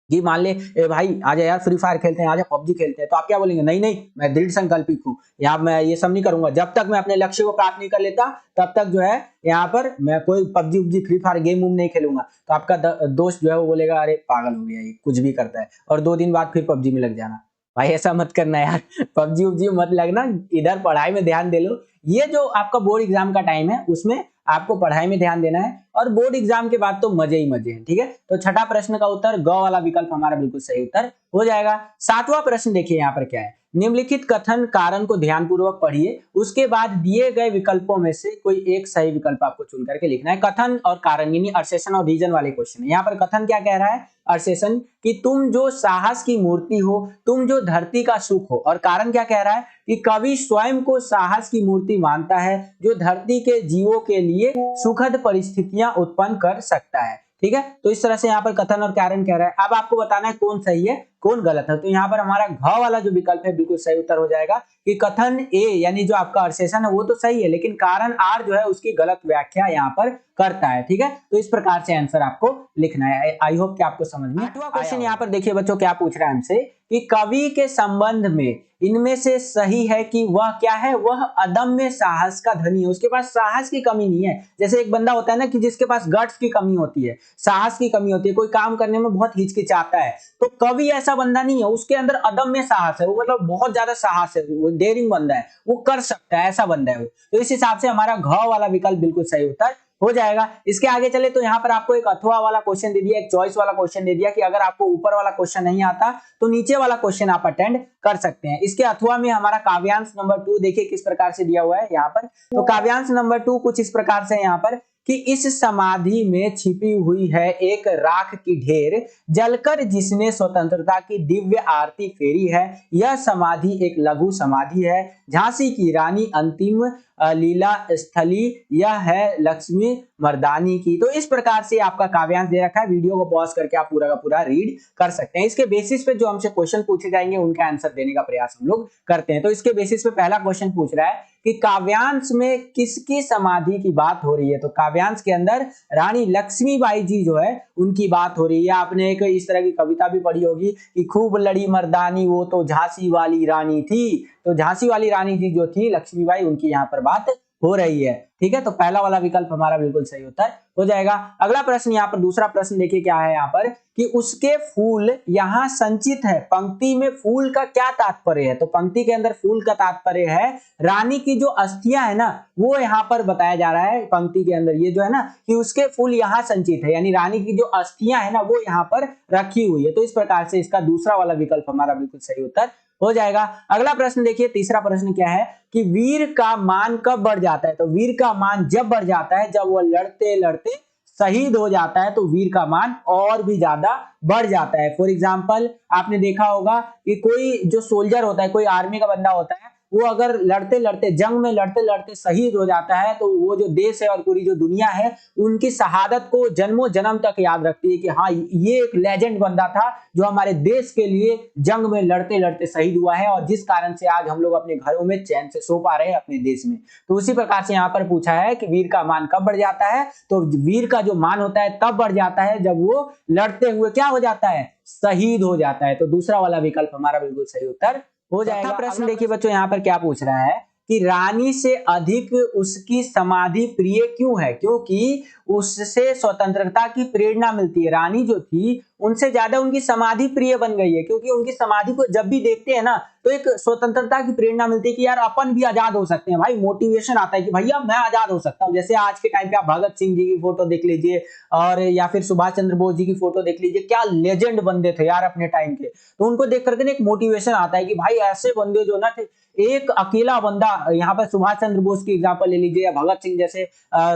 कि मान ले ए भाई आजा यार फ्री फायर खेलते हैं, आजा पबजी खेलते हैं, तो आप क्या बोलेंगे, नहीं नहीं मैं दृढ़ संकल्पित हूँ, यहाँ मैं ये सब नहीं करूंगा, जब तक मैं अपने लक्ष्य को प्राप्त नहीं कर लेता तब तक जो है यहाँ पर मैं कोई पबजी उबजी फ्री फायर गेम नहीं खेलूंगा। तो आपका दोस्त जो है वो बोलेगा अरे पागल हो गया ये, कुछ भी करता है, और 2 दिन बाद फिर पबजी में लग जाना। भाई ऐसा मत करना यार, पबजी उबजी मत लगना, इधर पढ़ाई में ध्यान दे लो। ये जो आपका बोर्ड एग्जाम का टाइम है उसमें आपको पढ़ाई में ध्यान देना है, और बोर्ड एग्जाम के बाद तो मजे ही मजे हैं। ठीक है, तो छठा प्रश्न का उत्तर ग वाला विकल्प हमारा बिल्कुल सही उत्तर हो जाएगा। सातवां प्रश्न देखिए यहाँ पर क्या है, निम्नलिखित कथन कारण को ध्यानपूर्वक पढ़िए, उसके बाद दिए गए विकल्पों में से कोई एक सही विकल्प आपको चुन करके लिखना है। कथन और कारण यानी असर्शन और रीजन वाले क्वेश्चन है। यहाँ पर कथन क्या कह रहा है, असर्शन कि तुम जो साहस की मूर्ति हो, तुम जो धरती का सुख हो, और कारण क्या कह रहा है कि कवि स्वयं को साहस की मूर्ति मानता है जो धरती के जीवों के लिए सुखद परिस्थितियां उत्पन्न कर सकता है। ठीक है, तो इस तरह से यहाँ पर कथन और कारण कह रहा है। अब आपको बताना है कौन सही है कौन गलत है। तो यहाँ पर हमारा घ वाला जो विकल्प है बिल्कुल सही उत्तर हो जाएगा कि कथन ए यानी जो आपका असर्शन है वो तो सही है, लेकिन कारण आर जो है उसकी गलत व्याख्या यहाँ पर करता है। ठीक है, तो इस प्रकार से आंसर आपको लिखना है। आई होप कि आपको समझ में। आठवां क्वेश्चन यहाँ पर देखिए बच्चों क्या पूछ रहा है हमसे कि कवि के संबंध में इनमें से सही है कि वह क्या है, वह अदम्य साहस का धनी है। उसके पास साहस की कमी नहीं है। जैसे एक बंदा होता है ना कि जिसके पास गट्स की कमी होती है, साहस की कमी होती है, कोई काम करने में बहुत हिचकिचाता है, तो कवि ऐसा बंदा नहीं है, उसके अंदर अदम्य साहस है, वो मतलब बहुत ज्यादा साहस है, वो डेयरिंग बंदा है, वो कर सकता है, ऐसा बंदा है वो। तो इस हिसाब से हमारा घ वाला विकल्प बिल्कुल सही उत्तर हो जाएगा। इसके आगे चले तो यहाँ पर आपको एक अथवा वाला क्वेश्चन दे दिया, एक चॉइस वाला क्वेश्चन दे दिया कि अगर आपको ऊपर वाला क्वेश्चन नहीं आता तो नीचे वाला क्वेश्चन आप अटेंड कर सकते हैं। इसके अथवा में हमारा काव्यांश नंबर 2 देखिए किस प्रकार से दिया हुआ है यहाँ पर। तो काव्यांश नंबर 2 कुछ इस प्रकार से यहाँ पर कि इस समाधि में छिपी हुई है एक राख की ढेर, जलकर जिसने स्वतंत्रता की दिव्य आरती फेरी है। यह समाधि एक लघु समाधि है, झांसी की रानी अंतिम लीला स्थली, यह है लक्ष्मी मर्दानी की। तो इस प्रकार से आपका काव्यांश दे रखा है, वीडियो को पॉज करके आप पूरा का पूरा रीड कर सकते हैं। इसके बेसिस पे जो हमसे क्वेश्चन पूछे जाएंगे उनका आंसर देने का प्रयास हम लोग करते हैं। तो इसके बेसिस पे पहला क्वेश्चन पूछ रहा है कि काव्यांश में किसकी समाधि की बात हो रही है। तो काव्यांश के अंदर रानी लक्ष्मीबाई जी जो है उनकी बात हो रही है। आपने एक इस तरह की कविता भी पढ़ी होगी कि खूब लड़ी मर्दानी वो तो झांसी वाली रानी थी। तो झांसी वाली रानी जी जो थी लक्ष्मीबाई, उनकी यहाँ पर बात हो रही है। ठीक है, तो पहला वाला विकल्प हमारा बिल्कुल सही उत्तर हो जाएगा। अगला प्रश्न यहाँ पर दूसरा प्रश्न देखिए क्या है यहाँ पर कि उसके फूल यहाँ संचित है, पंक्ति में फूल का क्या तात्पर्य है। तो पंक्ति के अंदर फूल का तात्पर्य है रानी की जो अस्थियां है ना, वो यहाँ पर बताया जा रहा है पंक्ति के अंदर, ये जो है ना कि उसके फूल यहाँ संचित है, यानी रानी की जो अस्थियां है ना वो यहाँ पर रखी हुई है। तो इस प्रकार से इसका दूसरा वाला विकल्प हमारा बिल्कुल सही उत्तर हो जाएगा। अगला प्रश्न देखिए तीसरा प्रश्न क्या है कि वीर का मान कब बढ़ जाता है। तो वीर का मान जब बढ़ जाता है जब वो लड़ते लड़ते शहीद हो जाता है, तो वीर का मान और भी ज्यादा बढ़ जाता है। फॉर एग्जाम्पल आपने देखा होगा कि कोई जो सोल्जर होता है, कोई आर्मी का बंदा होता है, वो अगर लड़ते लड़ते जंग में लड़ते लड़ते शहीद हो जाता है तो वो जो देश है और पूरी जो दुनिया है उनकी शहादत को जन्मों जन्म तक याद रखती है कि हाँ ये एक लेजेंड बंदा था जो हमारे देश के लिए जंग में लड़ते लड़ते शहीद हुआ है, और जिस कारण से आज हम लोग अपने घरों में चैन से सो पा रहे हैं अपने देश में। तो उसी प्रकार से यहाँ पर पूछा है कि वीर का मान कब बढ़ जाता है। तो वीर का जो मान होता है तब बढ़ जाता है जब वो लड़ते हुए क्या हो जाता है, शहीद हो जाता है। तो दूसरा वाला विकल्प हमारा बिल्कुल सही उत्तर हो जाएगा। प्रश्न देखिए बच्चों यहाँ पर क्या पूछ रहा है कि रानी से अधिक उसकी समाधि प्रिय क्यों है। क्योंकि उससे स्वतंत्रता की प्रेरणा मिलती है। रानी जो थी उनसे ज्यादा उनकी समाधि प्रिय बन गई है, क्योंकि उनकी समाधि को जब भी देखते हैं ना तो एक स्वतंत्रता की प्रेरणा मिलती है कि यार अपन भी आजाद हो सकते हैं। भाई मोटिवेशन आता है कि भैया मैं आजाद हो सकता हूँ। जैसे आज के टाइम पे आप भगत सिंह जी की फोटो देख लीजिए और या फिर सुभाष चंद्र बोस जी की फोटो देख लीजिए, क्या लेजेंड बंदे थे यार अपने टाइम के। तो उनको देख करके एक मोटिवेशन आता है कि भाई ऐसे बंदे जो ना एक अकेला बंदा, यहाँ पर सुभाष चंद्र बोस की एग्जांपल ले लीजिए या भगत सिंह जैसे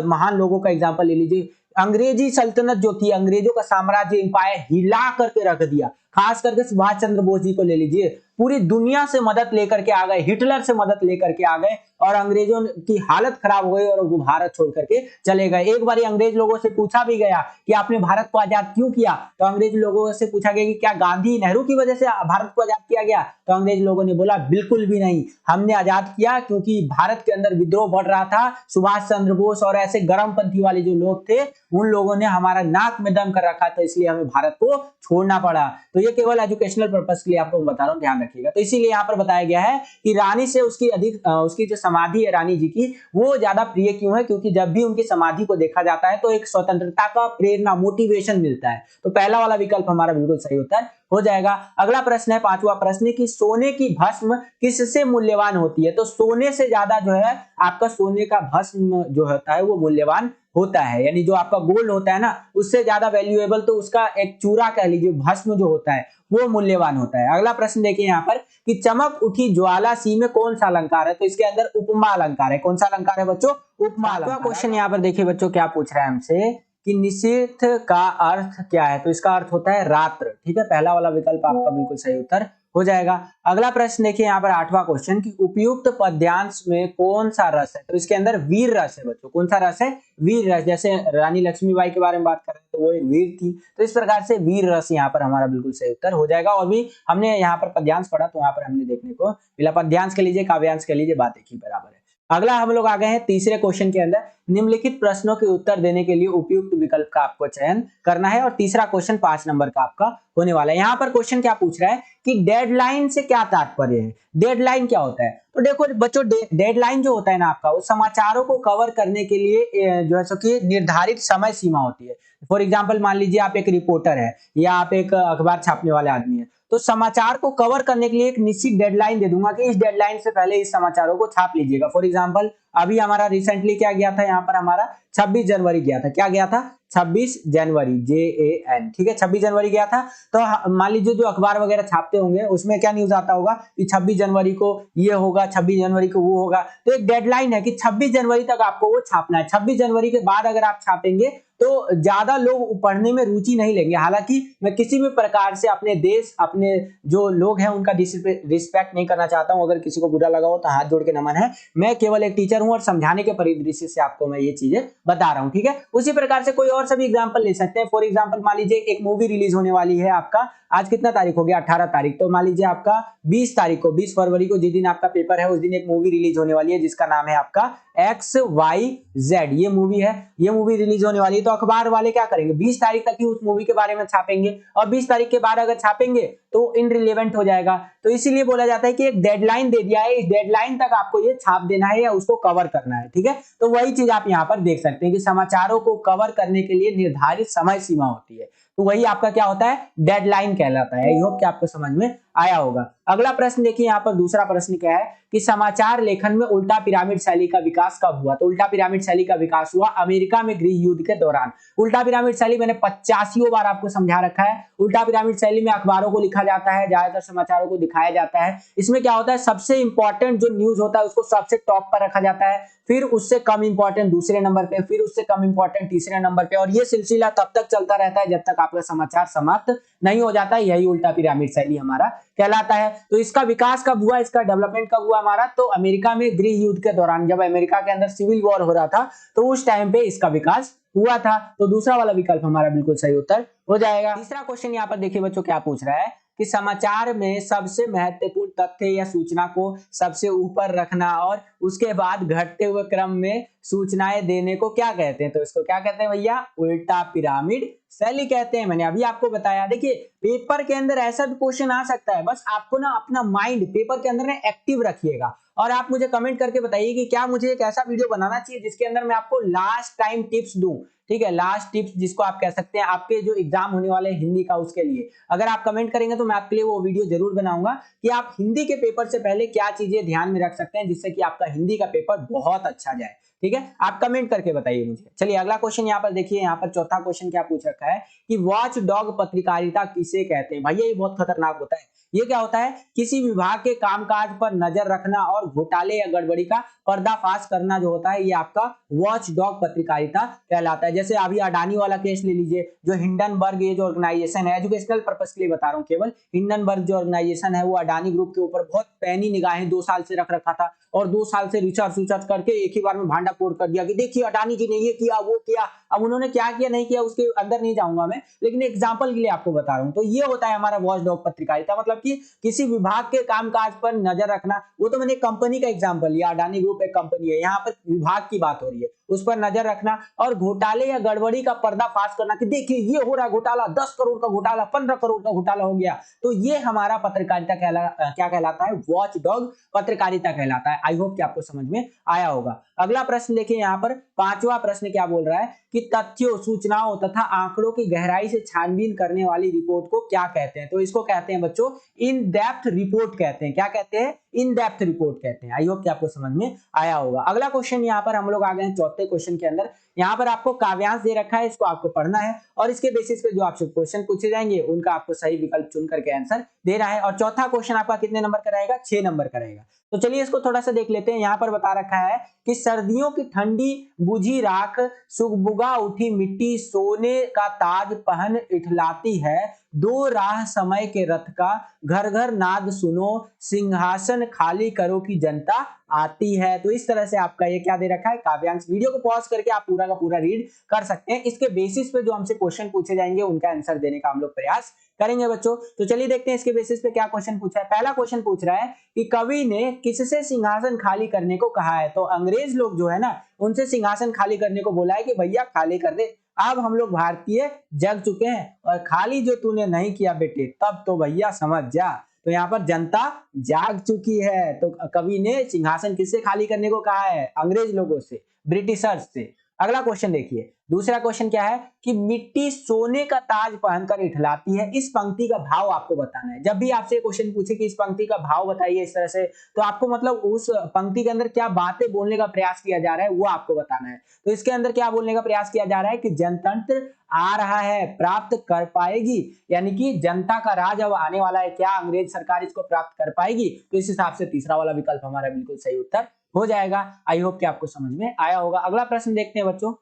महान लोगों का एग्जांपल ले लीजिए। अंग्रेजी सल्तनत जो थी, अंग्रेजों का साम्राज्य एम्पायर हिला करके रख दिया। खास करके सुभाष चंद्र बोस जी को ले लीजिए, पूरी दुनिया से मदद लेकर के आ गए, हिटलर से मदद लेकर के आ गए और अंग्रेजों की हालत खराब हो गई और वो भारत छोड़ करके चले गए। एक बार अंग्रेज लोगों से पूछा भी गया कि आपने भारत को आजाद क्यों किया। तो अंग्रेज लोगों से पूछा गया कि क्या गांधी नेहरू की वजह से भारत को आजाद किया गया। तो अंग्रेज लोगों ने बोला बिल्कुल भी नहीं, हमने आजाद किया क्योंकि भारत के अंदर विद्रोह बढ़ रहा था। सुभाष चंद्र बोस और ऐसे गर्मपंथी वाले जो लोग थे उन लोगों ने हमारा नाक में दम कर रखा था, इसलिए हमें भारत को छोड़ना पड़ा। तो ये केवल एजुकेशनल पर्पस के लिए आपको बता रहा हूं, ध्यान रखिएगा। तो इसीलिए यहाँ पर बताया गया है कि रानी से उसकी अधिक उसकी जो समाधि है रानी जी की वो ज्यादा प्रिय क्यों है, क्योंकि जब भी उनकी समाधि को देखा जाता है तो एक स्वतंत्रता का प्रेरणा मोटिवेशन मिलता है। तो पहला वाला विकल्प हमारा बिल्कुल सही होता है हो जाएगा। अगला प्रश्न है, पांचवा प्रश्न, कि सोने की भस्म किससे मूल्यवान होती है? तो सोने से ज्यादा जो है आपका सोने का भस्म जो होता है वो मूल्यवान होता है, यानी जो आपका गोल्ड होता है ना उससे ज्यादा वैल्यूएबल तो उसका एक चूरा कह लीजिए, भस्म जो होता है वो मूल्यवान होता है। अगला प्रश्न देखिए यहाँ पर, कि चमक उठी ज्वाला सी में कौन सा अलंकार है? तो इसके अंदर उपमा अलंकार है। कौन सा अलंकार है बच्चों? उपमा अलंकार। क्वेश्चन यहाँ पर देखिए बच्चों क्या पूछ रहा है हमसे, कि निशीथ का अर्थ क्या है? तो इसका अर्थ होता है रात्र। ठीक है, पहला वाला विकल्प आपका बिल्कुल सही उत्तर हो जाएगा। अगला प्रश्न देखिए यहाँ पर आठवां क्वेश्चन, कि उपयुक्त पद्यांश में कौन सा रस है? तो इसके अंदर वीर रस है बच्चों। कौन सा रस है? वीर रस। जैसे रानी लक्ष्मीबाई के बारे में बात कर रहे हैं तो वो एक वीर थी, तो इस प्रकार से वीर रस यहाँ पर हमारा बिल्कुल सही उत्तर हो जाएगा। और भी हमने यहाँ पर पद्यांश पढ़ा तो यहाँ पर हमने देखने को मिला, पद्यांश के लीजिए काव्यांश के लीजिए बात एक ही बराबर है। अगला हम लोग आ गए हैं तीसरे क्वेश्चन के अंदर, निम्नलिखित प्रश्नों के उत्तर देने के लिए उपयुक्त विकल्प का आपको चयन करना है। और तीसरा क्वेश्चन 5 नंबर का आपका होने वाला है। यहाँ पर क्वेश्चन क्या पूछ रहा है, कि डेडलाइन से क्या तात्पर्य है? डेडलाइन क्या होता है? तो देखो बच्चों, डेडलाइन जो होता है ना आपका, वो समाचारों को कवर करने के लिए जो है सो कि निर्धारित समय सीमा होती है। फॉर एग्जाम्पल मान लीजिए आप एक रिपोर्टर है या आप एक अखबार छापने वाले आदमी है, तो समाचार को कवर करने के लिए एक निश्चित डेडलाइन दे दूंगा कि इस डेडलाइन से पहले इस समाचारों को छाप लीजिएगा। फॉर एग्जाम्पल अभी हमारा रिसेंटली क्या गया था, यहाँ पर हमारा 26 जनवरी गया था। क्या गया था? 26 जनवरी, JAN। ठीक है, 26 जनवरी गया था। तो मान लीजिए जो अखबार वगैरह छापते होंगे उसमें क्या न्यूज आता होगा कि 26 जनवरी को ये होगा, 26 जनवरी को वो होगा। तो एक डेडलाइन है कि 26 जनवरी तक आपको वो छापना है। 26 जनवरी के बाद अगर आप छापेंगे तो ज्यादा लोग पढ़ने में रुचि नहीं लेंगे। हालांकि मैं किसी भी प्रकार से अपने देश, अपने जो लोग हैं उनका रिस्पेक्ट नहीं करना चाहता हूं। अगर किसी को बुरा लगा हो तो हाथ जोड़ के नमन है। मैं केवल एक टीचर हूं और समझाने के परिदृश्य से आपको मैं ये चीजें बता रहा हूं। ठीक है, उसी प्रकार से कोई और सभी एग्जांपल ले सकते हैं। फॉर एग्जांपल मान लीजिए एक मूवी रिलीज होने वाली है आपका, आज कितना तारीख हो गया? 18 तारीख। तो मान लीजिए आपका 20 तारीख को, 20 फरवरी को जिस दिन आपका पेपर है उस दिन एक मूवी रिलीज होने वाली है जिसका नाम है आपका XYZ। ये मूवी है, ये मूवी रिलीज होने वाली है। तो अखबार वाले क्या करेंगे? 20 तारीख तक ही उस मूवी के बारे में छापेंगे, और 20 तारीख के बाद अगर छापेंगे तो इनरिलेवेंट हो जाएगा। तो इसीलिए बोला जाता है कि एक डेडलाइन दे दिया है, इस डेडलाइन तक आपको ये छाप देना है या उसको कवर करना है। ठीक है, तो वही चीज आप यहाँ पर देख सकते हैं कि समाचारों को कवर करने के लिए निर्धारित समय सीमा होती है, तो वही आपका क्या होता है? डेडलाइन कहलाता है। आई होप कि आपको समझ में आया होगा। अगला प्रश्न देखिए, यहाँ पर दूसरा प्रश्न क्या है, कि समाचार लेखन में उल्टा पिरामिड शैली का विकास कब हुआ? तो उल्टा पिरामिड शैली का विकास हुआ अमेरिका में गृह युद्ध के दौरान। उल्टा पिरामिड शैली मैंने 85 बार आपको समझा रखा है। उल्टा पिरामिड शैली में अखबारों को लिखा जाता है, ज्यादातर समाचारों को दिखाया जाता है। इसमें क्या होता है, सबसे इंपॉर्टेंट जो न्यूज होता है उसको सबसे टॉप पर रखा जाता है, फिर उससे कम इंपॉर्टेंट दूसरे नंबर पे, फिर उससे कम इंपॉर्टेंट तीसरे नंबर पे, और ये सिलसिला तब तक चलता रहता है जब तक आपका समाचार समाप्त नहीं हो जाता। यही उल्टा पिरामिड शैली हमारा कहलाता है। तो इसका विकास कब हुआ, इसका डेवलपमेंट कब हुआ हमारा? तो अमेरिका में गृह युद्ध के दौरान, जब अमेरिका के अंदर सिविल वॉर हो रहा था तो उस टाइम पे इसका विकास हुआ था। तो दूसरा वाला विकल्प हमारा बिल्कुल सही उत्तर हो जाएगा। तीसरा क्वेश्चन यहाँ पर देखिए बच्चों क्या पूछ रहा है, कि समाचार में सबसे महत्वपूर्ण तथ्य या सूचना को सबसे ऊपर रखना और उसके बाद घटते हुए क्रम में सूचनाएं देने को क्या कहते हैं? तो इसको क्या कहते हैं भैया? उल्टा पिरामिड शैली कहते हैं। मैंने अभी आपको बताया। देखिए पेपर के अंदर ऐसा भी क्वेश्चन आ सकता है, बस आपको ना अपना माइंड पेपर के अंदर ना एक्टिव रखिएगा, और आप मुझे कमेंट करके बताइए कि क्या मुझे एक ऐसा वीडियो बनाना चाहिए जिसके अंदर मैं आपको लास्ट टाइम टिप्स दूं। ठीक है, लास्ट टिप्स जिसको आप कह सकते हैं आपके जो एग्जाम होने वाले हैं हिंदी का उसके लिए। अगर आप कमेंट करेंगे तो मैं आपके लिए वो वीडियो जरूर बनाऊंगा कि आप हिंदी के पेपर से पहले क्या चीजें ध्यान में रख सकते हैं जिससे कि आपका हिंदी का पेपर बहुत अच्छा जाए। ठीक है, आप कमेंट करके बताइए मुझे। चलिए अगला क्वेश्चन यहाँ पर देखिए, यहाँ पर चौथा क्वेश्चन क्या पूछ रखा है, कि वॉच डॉग पत्रकारिता किसे कहते हैं? भैया ये बहुत खतरनाक होता है। ये क्या होता है? किसी विभाग के कामकाज पर नजर रखना और घोटाले या गड़बड़ी का पर्दाफाश करना जो होता है, ये आपका वॉच डॉग पत्रकारिता कहलाता है। जैसे अभी अडानी वाला केस ले लीजिए, जो हिंडनबर्ग ये जो ऑर्गेनाइजेशन है, एजुकेशनल पर्पस के लिए बता रहा हूँ केवल, हिंडनबर्ग जो ऑर्गेनाइजेशन है वो अडानी ग्रुप के ऊपर बहुत पैनी निगाहें 2 साल से रख रखा था, और 2 साल से रिसर्च करके एक ही बार में भांडा फोड़ कर दिया कि देखिए अडानी जी ने ये किया वो किया। अब उन्होंने क्या किया नहीं किया उसके अंदर नहीं जाऊंगा मैं, लेकिन एग्जांपल के लिए आपको बता रहा हूं। तो ये होता है हमारा वॉच डॉग पत्रकारिता, मतलब कि किसी विभाग के कामकाज पर नजर रखना। वो तो मैंने कंपनी का एग्जांपल लिया, अडानी ग्रुप एक कंपनी है, यहाँ पर विभाग की बात हो रही है, उस पर नजर रखना और घोटाले या गड़बड़ी का पर्दाफाश करना कि देखिए ये हो रहा घोटाला, 10 करोड़ का घोटाला, 15 करोड़ का घोटाला हो गया। तो ये हमारा पत्रकारिता क्या कहलाता है? वॉच डॉग पत्रकारिता कहलाता है। आई होप कि आपको समझ में आया होगा। अगला प्रश्न देखिए, यहाँ पर 5वां प्रश्न क्या बोल रहा है, कि तथ्यों, सूचनाओं तथा आंकड़ों की गहराई से छानबीन करने वाली रिपोर्ट को क्या कहते हैं? तो इसको कहते हैं बच्चों इन डेप्थ रिपोर्ट कहते हैं। क्या कहते हैं? इन डेप्थ रिपोर्ट कहते हैं। आई होप कि आपको समझ में आया होगा। अगला क्वेश्चन यहाँ पर हम लोग आ गए हैं चौथे क्वेश्चन के अंदर। यहाँ पर आपको काव्यांश दे रखा है, इसको आपको पढ़ना है और इसके बेसिस पे जो आपसे क्वेश्चन पूछे जाएंगे उनका आपको सही विकल्प चुन करके आंसर देना है। और चौथा क्वेश्चन आपका कितने नंबर का रहेगा? 6 नंबर का रहेगा। तो चलिए इसको थोड़ा सा देख लेते हैं। यहाँ पर बता रखा है कि सर्दियों की ठंडी बुझी राख, सुगबुगा उठी मिट्टी, सोने का ताज पहन इठलाती है, दो राह समय के रथ का, घर घर नाद सुनो, सिंहासन खाली करो की जनता आती है। तो इस तरह से आपका ये क्या दे रखा है? काव्यांश। वीडियो को पॉज करके आप पूरा का पूरा रीड कर सकते हैं। इसके बेसिस पे जो हमसे क्वेश्चन पूछे जाएंगे उनका आंसर देने का हम लोग प्रयास करेंगे बच्चों। तो चलिए देखते हैं इसके बेसिस पे क्या क्वेश्चन पूछा है। पहला क्वेश्चन पूछ रहा है कि कवि ने किससे सिंहासन खाली करने को कहा है? तो अंग्रेज लोग जो है ना, उनसे सिंहासन खाली करने को बोला है कि भैया खाली कर दे, अब हम लोग भारतीय जग चुके हैं और खाली जो तूने नहीं किया बेटे, तब तो भैया समझ जा। तो यहाँ पर जनता जाग चुकी है। तो कवि ने सिंहासन किससे खाली करने को कहा है? अंग्रेज लोगों से, ब्रिटिशर्स से। अगला क्वेश्चन देखिए, दूसरा क्वेश्चन क्या है कि मिट्टी सोने का ताज पहनकर इठलाती है। इस पंक्ति का भाव आपको बताना है। जब भी आपसे क्वेश्चन पूछे कि इस पंक्ति का भाव बताइए इस तरह से, तो आपको मतलब उस पंक्ति के अंदर क्या बातें बोलने का प्रयास किया जा रहा है वो आपको बताना है। तो इसके अंदर क्या बोलने का प्रयास किया जा रहा है कि जनतंत्र आ रहा है, प्राप्त कर पाएगी, यानी कि जनता का राज अब आने वाला है, क्या अंग्रेज सरकार इसको प्राप्त कर पाएगी? तो इस हिसाब से तीसरा वाला विकल्प हमारा बिल्कुल सही उत्तर हो जाएगा। आई होप कि आपको समझ में आया होगा। अगला प्रश्न देखते हैं बच्चों।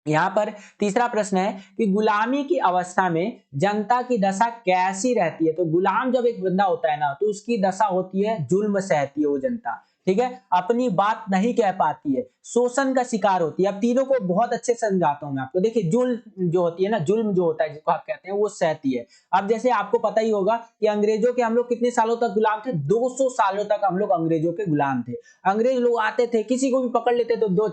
यहाँ पर तीसरा प्रश्न है कि गुलामी की अवस्था में जनता की दशा कैसी रहती है? तो गुलाम जब एक बंदा होता है ना, तो उसकी दशा होती है, जुल्म सहती है वो जनता, ठीक है, अपनी बात नहीं कह पाती है, शोषण का शिकार होती है। अब तीनों को बहुत अच्छे से समझाता हूं मैं आपको। देखिए जुल्म जो होती है ना, जुल्म जो होता है जिसको आप कहते हैं, वो सहती है। अब जैसे आपको पता ही होगा कि अंग्रेजों के हम लोग कितने सालों तक गुलाम थे? 200 सालों तक हम लोग अंग्रेजों के गुलाम थे। अंग्रेज लोग आते थे, किसी को भी पकड़ लेते तो दो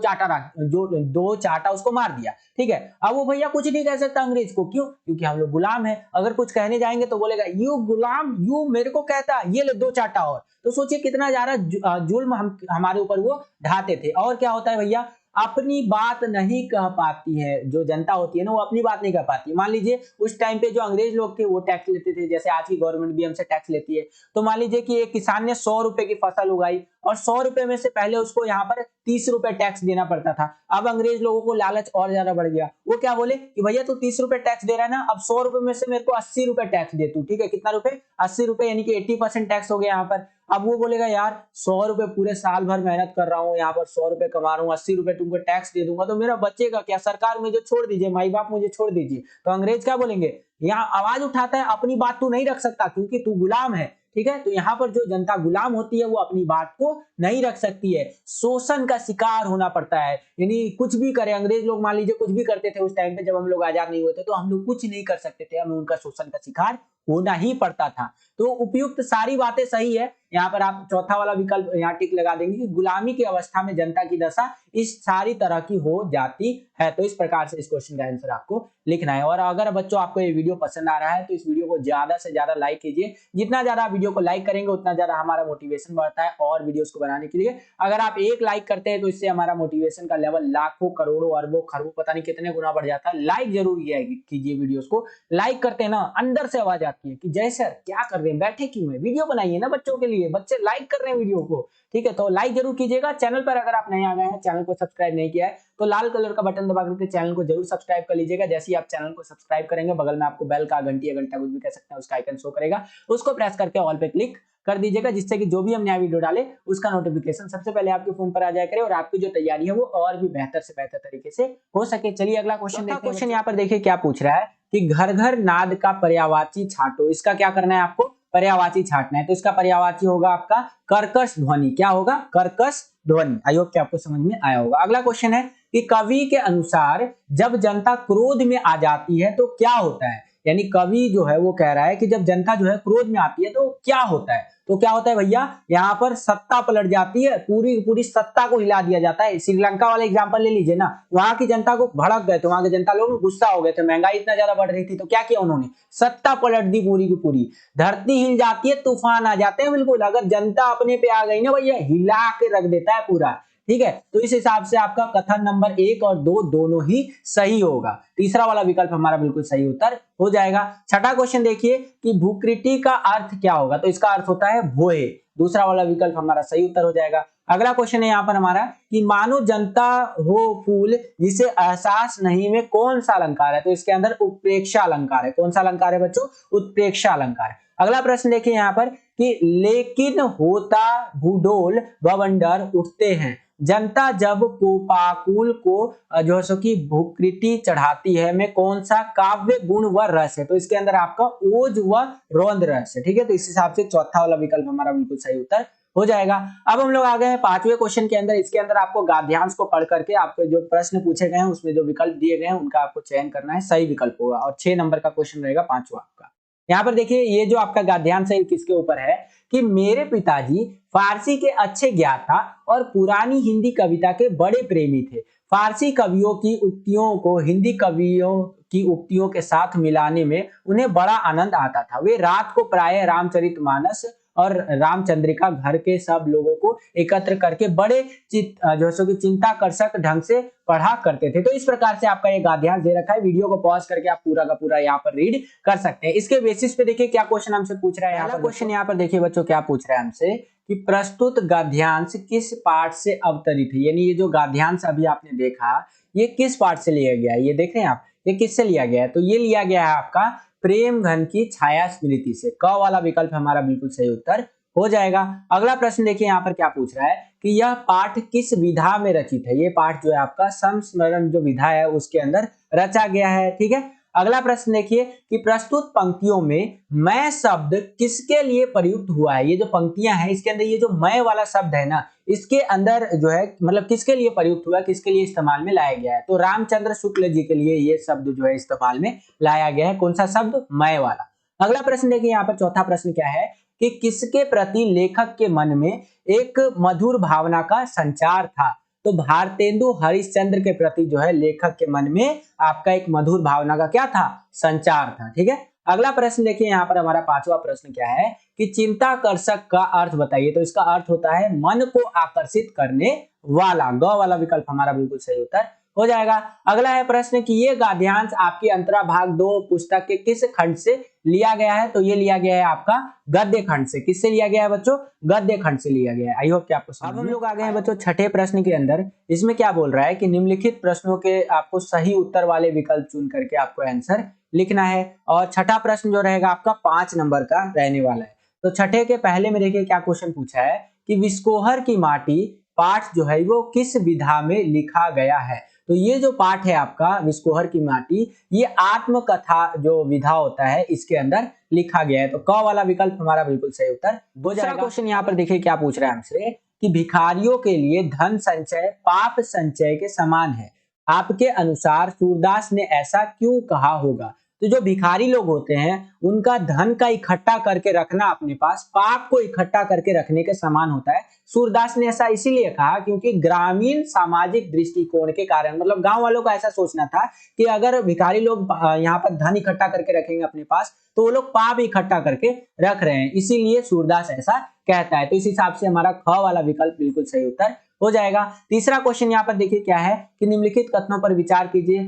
चाटा उसको मार दिया, ठीक है। अब वो भैया कुछ नहीं कह सकता अंग्रेज को, क्यों? क्योंकि हम लोग गुलाम है। अगर कुछ कहने जाएंगे तो बोलेगा यू गुलाम, यू मेरे को कहता, ये ले दो चाटा और। तो सोचिए कितना ज्यादा जुल्म हमारे ऊपर वो ढाते थे। और क्या होता है भैया, अपनी बात नहीं कह पाती है जो जनता होती है ना, वो अपनी बात नहीं कह पाती। मान लीजिए उस टाइम पे जो अंग्रेज लोग थे वो टैक्स लेते थे, जैसे आज की गवर्नमेंट भी हमसे टैक्स लेती है। तो मान लीजिए कि एक किसान ने 100 रुपए की फसल उगाई और 100 रुपए में से पहले उसको यहाँ पर 30 रुपए टैक्स देना पड़ता था। अब अंग्रेज लोगों को लालच और ज्यादा बढ़ गया। वो क्या बोले कि भैया तू 30 रुपए टैक्स दे रहा है ना, अब 100 रुपए में से मेरे को 80 रुपए टैक्स दे तू, ठीक है। कितना रुपए? 80 रुपए, यानी कि 80% टैक्स हो गया यहाँ पर। अब वो बोलेगा यार 100 रुपए पूरे साल भर मेहनत कर रहा हूँ, यहाँ पर 100 रुपए कमा रहा हूँ, 80 रुपए तुमको टैक्स दे दूंगा तो मेरा बचेगा क्या? सरकार मुझे छोड़ दीजिए, माई बाप मुझे छोड़ दीजिए। तो अंग्रेज क्या बोलेंगे? यहाँ आवाज उठाता है, अपनी बात तू नहीं रख सकता क्योंकि तू गुलाम है, ठीक है। तो यहाँ पर जो जनता गुलाम होती है वो अपनी बात को नहीं रख सकती है, शोषण का शिकार होना पड़ता है। यानी कुछ भी करे अंग्रेज लोग, मान लीजिए कुछ भी करते थे उस टाइम पे जब हम लोग आजाद नहीं हुए थे, तो हम लोग कुछ नहीं कर सकते थे, हमें उनका शोषण का शिकार होना ही पड़ता था। तो उपयुक्त सारी बातें सही है। यहाँ पर आप चौथा वाला विकल्प यहाँ टिक लगा देंगे कि गुलामी की अवस्था में जनता की दशा इस सारी तरह की हो जाती है। तो इस प्रकार से इस क्वेश्चन का आंसर आपको लिखना है। और अगर बच्चों आपको ये वीडियो पसंद आ रहा है तो इस वीडियो को ज्यादा से ज्यादा लाइक कीजिए। जितना ज्यादा आप वीडियो को लाइक करेंगे उतना ज्यादा हमारा मोटिवेशन बढ़ता है और वीडियोस को बनाने के लिए। अगर आप एक लाइक करते हैं तो इससे हमारा मोटिवेशन का लेवल लाखों करोड़ों अरबों खरबों पता नहीं कितने गुना बढ़ जाता है। लाइक जरूर कीजिए, वीडियोस को लाइक करते हैं ना, अंदर से आवाज आती है कि जय सर क्या कर रहे हैं, बैठे क्यों है, वीडियो बनाइए ना बच्चों के लिए, बच्चे लाइक कर रहे हैं वीडियो को, ठीक है। तो लाइक जरूर कीजिएगा। चैनल पर अगर आप नए आ गए हैं, चैनल को सब्सक्राइब नहीं किया है, तो लाल कलर का बटन दबा करके चैनल को जरूर सब्सक्राइब कर लीजिएगा। जैसे ही आप चैनल को सब्सक्राइब करेंगे, बगल में आपको बेल का घंटी या घंटा कुछ भी कह सकते हैं उसका आइकन शो करेगा, उसको प्रेस करके ऑल पे क्लिक कर दीजिएगा, जिससे कि जो भी हम नया वीडियो डाले उसका नोटिफिकेशन सबसे पहले आपके फोन पर आ जाया करे और आपकी जो तैयारी है वो और भी बेहतर से बेहतर तरीके से हो सके। चलिए अगला क्वेश्चन देखते हैं। क्वेश्चन यहाँ पर देखिए क्या पूछ रहा है कि घर घर नाद का पर्यायवाची छांटो। इसका क्या करना है आपको? पर्यायवाची छांटना है। तो इसका पर्यायवाची होगा आपका कर्कश ध्वनि। क्या होगा? कर्कश ध्वनि। आई होप कि आपको समझ में आया होगा। अगला क्वेश्चन है कि कवि के अनुसार जब जनता क्रोध में आ जाती है तो क्या होता है? यानी कवि जो है वो कह रहा है कि जब जनता जो है क्रोध में आती है तो क्या होता है? तो क्या होता है भैया, यहाँ पर सत्ता पलट जाती है, पूरी पूरी सत्ता को हिला दिया जाता है। श्रीलंका वाला एग्जांपल ले लीजिए ना, वहां की जनता को भड़क गए थे, वहां के जनता लोग गुस्सा हो गए थे, महंगाई इतना ज्यादा बढ़ रही थी, तो क्या किया उन्होंने? सत्ता पलट दी पूरी की पूरी। धरती हिल जाती है, तूफान आ जाते हैं बिल्कुल। अगर जनता अपने पे आ गई ना भैया, हिला के रख देता है पूरा, ठीक है, तो इस हिसाब से आपका कथन नंबर 1 और 2 दोनों ही सही होगा। तीसरा वाला विकल्प हमारा बिल्कुल सही उत्तर हो जाएगा। छठा क्वेश्चन देखिए कि भूकृति का अर्थ क्या होगा, तो इसका अर्थ होता है भोए। दूसरा वाला विकल्प हमारा सही उत्तर हो जाएगा। अगला क्वेश्चन है यहाँ पर हमारा कि मानो जनता हो फूल जिसे एहसास नहीं में कौन सा अलंकार है, तो इसके अंदर उत्प्रेक्षा अलंकार है। कौन सा अलंकार है बच्चों? उत्प्रेक्षा अलंकार। अगला प्रश्न देखिए यहाँ पर कि लेकिन होता भूडोल बवंडर उठते हैं, जनता जब कोपाकुल को जो है सो कि भूकृति चढ़ाती है में कौन सा काव्य गुण व रस है, तो इसके अंदर आपका ओज व रौद्र रस है। ठीक है, तो इस हिसाब से चौथा वाला विकल्प हमारा बिल्कुल सही उत्तर हो जाएगा। अब हम लोग आ गए हैं पांचवें क्वेश्चन के अंदर। इसके अंदर आपको गद्यांश को पढ़ करके आपको जो प्रश्न पूछे गए हैं उसमें जो विकल्प दिए गए हैं उनका आपको चयन करना है, सही विकल्प होगा और 6 नंबर का क्वेश्चन रहेगा पांचवा आपका। यहाँ पर देखिए ये जो आपका गद्यांश है किसके ऊपर है कि मेरे पिताजी फारसी के अच्छे ज्ञाता और पुरानी हिंदी कविता के बड़े प्रेमी थे। फारसी कवियों की उक्तियों को हिंदी कवियों की उक्तियों के साथ मिलाने में उन्हें बड़ा आनंद आता था। वे रात को प्रायः रामचरितमानस और रामचंद्रिका घर के सब लोगों को एकत्र करके बड़े जो है चिंताकर्षक ढंग से पढ़ा करते थे। तो इस प्रकार से आपका ये गद्यांश दे रखा है। वीडियो को पॉज करके आप पूरा का पूरा यहाँ पर रीड कर सकते हैं। इसके बेसिस पे देखिए क्या क्वेश्चन हमसे पूछ रहा है। पहला क्वेश्चन यहाँ पर देखिए बच्चों क्या पूछ रहा है हमसे कि प्रस्तुत गद्यांश किस पाठ से अवतरित है, यानी ये जो गद्यांश अभी आपने देखा ये किस पाठ से लिया गया है, ये देख रहे हैं आप, ये किससे लिया गया है, तो ये लिया गया है आपका प्रेम घन की छाया स्मृति से। क वाला विकल्प हमारा बिल्कुल सही उत्तर हो जाएगा। अगला प्रश्न देखिए यहाँ पर क्या पूछ रहा है कि यह पाठ किस विधा में रचित है। ये पाठ जो है आपका संस्मरण जो विधा है उसके अंदर रचा गया है। ठीक है, अगला प्रश्न देखिए कि प्रस्तुत पंक्तियों में मैं शब्द किसके लिए प्रयुक्त हुआ है। ये जो पंक्तियां हैं इसके अंदर ये जो मैं वाला शब्द है ना, इसके अंदर जो है मतलब किसके लिए प्रयुक्त हुआ है, किसके लिए इस्तेमाल में लाया गया है, तो रामचंद्र शुक्ल जी के लिए ये शब्द जो है इस्तेमाल में लाया गया है। कौन सा शब्द? मैं वाला। अगला प्रश्न देखिए यहाँ पर चौथा प्रश्न क्या है कि किसके प्रति लेखक के मन में एक मधुर भावना का संचार था, तो भारतेंदु हरिश्चंद्र के प्रति जो है लेखक के मन में आपका एक मधुर भावना का क्या था? संचार था। ठीक है, अगला प्रश्न देखिए यहाँ पर हमारा पांचवा प्रश्न क्या है कि चिंताकर्षक का अर्थ बताइए, तो इसका अर्थ होता है मन को आकर्षित करने वाला। ग वाला विकल्प हमारा बिल्कुल सही उत्तर हो जाएगा। अगला है प्रश्न कि ये गद्यांश आपकी अंतरा भाग 2 पुस्तक के किस खंड से लिया गया है, तो ये लिया गया है आपका गद्य खंड से। किससे लिया गया है बच्चों? गद्य खंड से लिया गया है। आई होप कि आपको समझ में। अब हम लोग आ गए हैं बच्चों छठे प्रश्न के अंदर। इसमें क्या बोल रहा है कि निम्नलिखित प्रश्नों के आपको सही उत्तर वाले विकल्प चुन करके आपको आंसर लिखना है और छठा प्रश्न जो रहेगा आपका 5 नंबर का रहने वाला है। तो छठे के पहले में देखिए क्या क्वेश्चन पूछा है कि विस्कोहर की माटी पाठ जो है वो किस विधा में लिखा गया है, तो ये जो पाठ है आपका विस्कोहर की माटी ये आत्मकथा जो विधा होता है इसके अंदर लिखा गया है। तो क वाला विकल्प हमारा बिल्कुल सही उत्तर हो जाएगा। क्वेश्चन यहाँ पर देखिए क्या पूछ रहा है हमसे कि भिखारियों के लिए धन संचय पाप संचय के समान है, आपके अनुसार सूरदास ने ऐसा क्यों कहा होगा। तो जो भिखारी लोग होते हैं उनका धन का इकट्ठा करके रखना अपने पास पाप को इकट्ठा करके रखने के समान होता है। सूरदास ने ऐसा इसीलिए कहा क्योंकि ग्रामीण सामाजिक दृष्टिकोण के कारण, मतलब गांव वालों को ऐसा सोचना था कि अगर भिखारी लोग यहाँ पर धन इकट्ठा करके रखेंगे अपने पास तो वो लोग पाप इकट्ठा करके रख रहे हैं, इसीलिए सूरदास ऐसा कहता है। तो इस हिसाब से हमारा ख वाला विकल्प बिल्कुल सही उत्तर हो जाएगा। तीसरा क्वेश्चन यहाँ पर देखिए क्या है कि निम्नलिखित कथनों पर विचार कीजिए।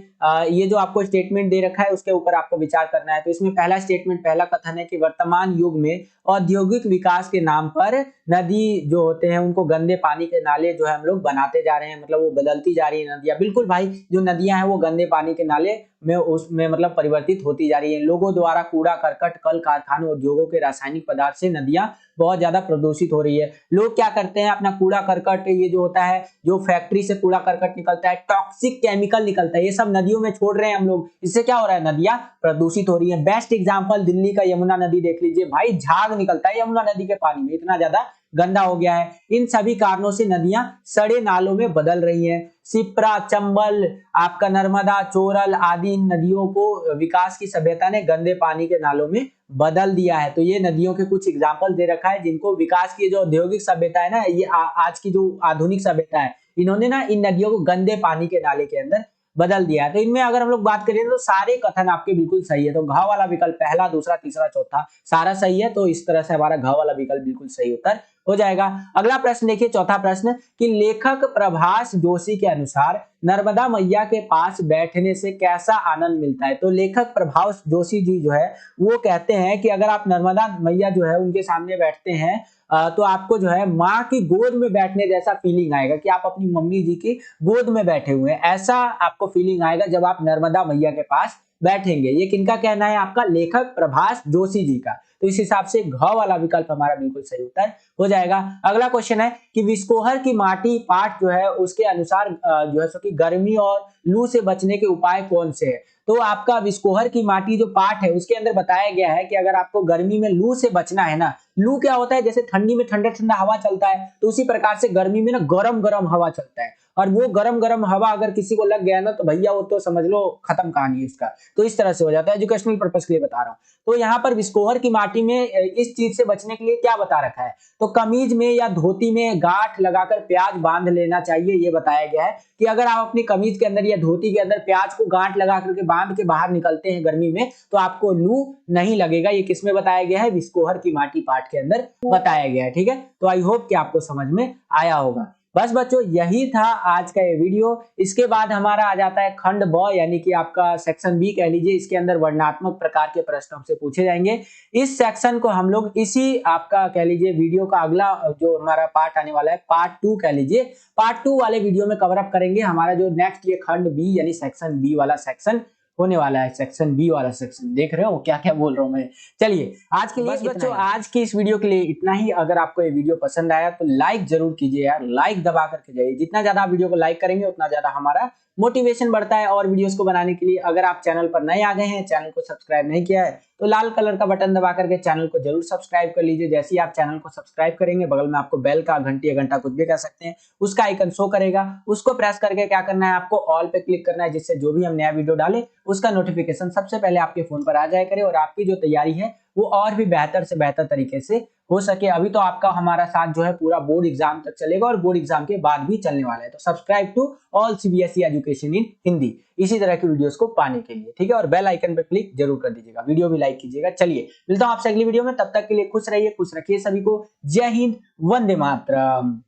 ये जो आपको स्टेटमेंट दे रखा है उसके ऊपर आपको विचार करना है। तो इसमें पहला स्टेटमेंट पहला कथन है कि वर्तमान युग में औद्योगिक विकास के नाम पर नदी जो होते हैं उनको गंदे पानी के नाले जो है हम लोग बनाते जा रहे हैं, मतलब वो बदलती जा रही है नदियां। बिल्कुल भाई, जो नदियां हैं वो गंदे पानी के नाले में उसमें मतलब परिवर्तित होती जा रही है। लोगों द्वारा कूड़ा करकट कल कारखानों उद्योगों के रासायनिक पदार्थ से नदियां बहुत ज्यादा प्रदूषित हो रही है। लोग क्या करते हैं अपना कूड़ा करकट ये जो होता है जो फैक्ट्री से कूड़ा करकट निकलता है टॉक्सिक केमिकल निकलता है ये सब नदियों में छोड़ रहे हैं हम लोग, इससे क्या हो रहा है नदियां प्रदूषित हो रही है। बेस्ट एग्जांपल दिल्ली का यमुना नदी देख लीजिए भाई, झाग निकलता है यमुना नदी के पानी में, इतना ज्यादा गंदा हो गया है। इन सभी कारणों से नदियां सड़े नालों में बदल रही हैं। सिप्रा चंबल आपका नर्मदा चोरल आदि नदियों को विकास की सभ्यता ने गंदे पानी के नालों में बदल दिया है। तो ये नदियों के कुछ एग्जाम्पल दे रखा है जिनको विकास की जो औद्योगिक सभ्यता है ना, ये आज की जो आधुनिक सभ्यता है इन्होंने ना इन नदियों को गंदे पानी के नाले के अंदर बदल दिया है। तो इनमें अगर हम लोग बात करें तो सारे कथन आपके बिल्कुल सही है। तो घ वाला विकल्प पहला दूसरा तीसरा चौथा सारा सही है। तो इस तरह से हमारा घ वाला विकल्प बिल्कुल सही उत्तर हो जाएगा। अगला प्रश्न देखिए, चौथा प्रश्न कि लेखक प्रभास जोशी के अनुसार नर्मदा मैया के पास बैठने से कैसा आनंद मिलता है। तो लेखक प्रभास जोशी जी जो है वो कहते हैं कि अगर आप नर्मदा मैया जो है उनके सामने बैठते हैं तो आपको जो है माँ की गोद में बैठने जैसा फीलिंग आएगा कि आप अपनी मम्मी जी की गोद में बैठे हुए हैं, ऐसा आपको फीलिंग आएगा जब आप नर्मदा मैया के पास बैठेंगे। ये किनका कहना है? आपका लेखक प्रभास जोशी जी का। तो इस हिसाब से घ वाला विकल्प हमारा बिल्कुल सही उत्तर हो जाएगा। अगला क्वेश्चन है कि विस्कोहर की माटी पाठ जो है उसके अनुसार जो है सो कि गर्मी और लू से बचने के उपाय कौन से है। तो आपका विस्कोहर की माटी जो पाठ है उसके अंदर बताया गया है कि अगर आपको गर्मी में लू से बचना है ना, लू क्या होता है, जैसे ठंडी में ठंडा ठंडा हवा चलता है तो उसी प्रकार से गर्मी में ना गरम गरम हवा चलता है, और वो गरम गरम हवा अगर किसी को लग गया ना तो भैया वो तो समझ लो खत्म कहानी है इसका। तो इस तरह से हो जाता है, एजुकेशनल पर्पस के लिए बता रहा हूँ। तो यहाँ पर विस्कोहर की माटी में इस चीज से बचने के लिए क्या बता रखा है, तो कमीज में या धोती में गांठ लगाकर प्याज बांध लेना चाहिए। ये बताया गया है कि अगर आप अपनी कमीज के अंदर या धोती के अंदर प्याज को गांठ लगा करके बांध के बाहर निकलते हैं गर्मी में तो आपको लू नहीं लगेगा। ये किसमें बताया गया है? विस्कोहर की माटी पाठ के अंदर बताया गया है। ठीक है, तो आई होप कि आपको समझ में आया होगा। बस बच्चों यही था आज का ये वीडियो। इसके बाद हमारा आ जाता है खंड ब, यानी कि आपका सेक्शन बी कह लीजिए। इसके अंदर वर्णनात्मक प्रकार के प्रश्न हमसे पूछे जाएंगे। इस सेक्शन को हम लोग इसी आपका कह लीजिए वीडियो का अगला जो हमारा पार्ट आने वाला है पार्ट 2 कह लीजिए, पार्ट 2 वाले वीडियो में कवर अप करेंगे। हमारा जो नेक्स्ट ये खंड बी यानी सेक्शन बी वाला सेक्शन होने वाला है, सेक्शन बी वाला सेक्शन। देख रहे हो क्या क्या बोल रहा हूं मैं। चलिए आज के लिए बस बच्चों आज की इस वीडियो के लिए इतना ही। अगर आपको ये वीडियो पसंद आया तो लाइक जरूर कीजिए यार, लाइक दबा करके जाइए। जितना ज्यादा आप वीडियो को लाइक करेंगे उतना ज्यादा हमारा मोटिवेशन बढ़ता है और वीडियोस को बनाने के लिए। अगर आप चैनल पर नए आ गए हैं, चैनल को सब्सक्राइब नहीं किया है, तो लाल कलर का बटन दबा करके चैनल को जरूर सब्सक्राइब कर लीजिए। जैसे ही आप चैनल को सब्सक्राइब करेंगे बगल में आपको बेल का घंटी या घंटा कुछ भी कह सकते हैं उसका आइकन शो करेगा, उसको प्रेस करके क्या करना है आपको ऑल पे क्लिक करना है, जिससे जो भी हम नया वीडियो डालें उसका नोटिफिकेशन सबसे पहले आपके फोन पर आ जाया करे और आपकी जो तैयारी है वो और भी बेहतर से बेहतर तरीके से हो सके। अभी तो आपका हमारा साथ जो है पूरा बोर्ड एग्जाम तक चलेगा और बोर्ड एग्जाम के बाद भी चलने वाला है। तो subscribe to all CBSE education in Hindi इसी तरह की वीडियोस को पाने के लिए, ठीक है। और बेल आइकन पर क्लिक जरूर कर दीजिएगा, वीडियो भी लाइक कीजिएगा। चलिए मिलता हूं आपसे अगली वीडियो में, तब तक के लिए खुश रहिए, खुश रखिए सभी को। जय हिंद, वंदे मातरम।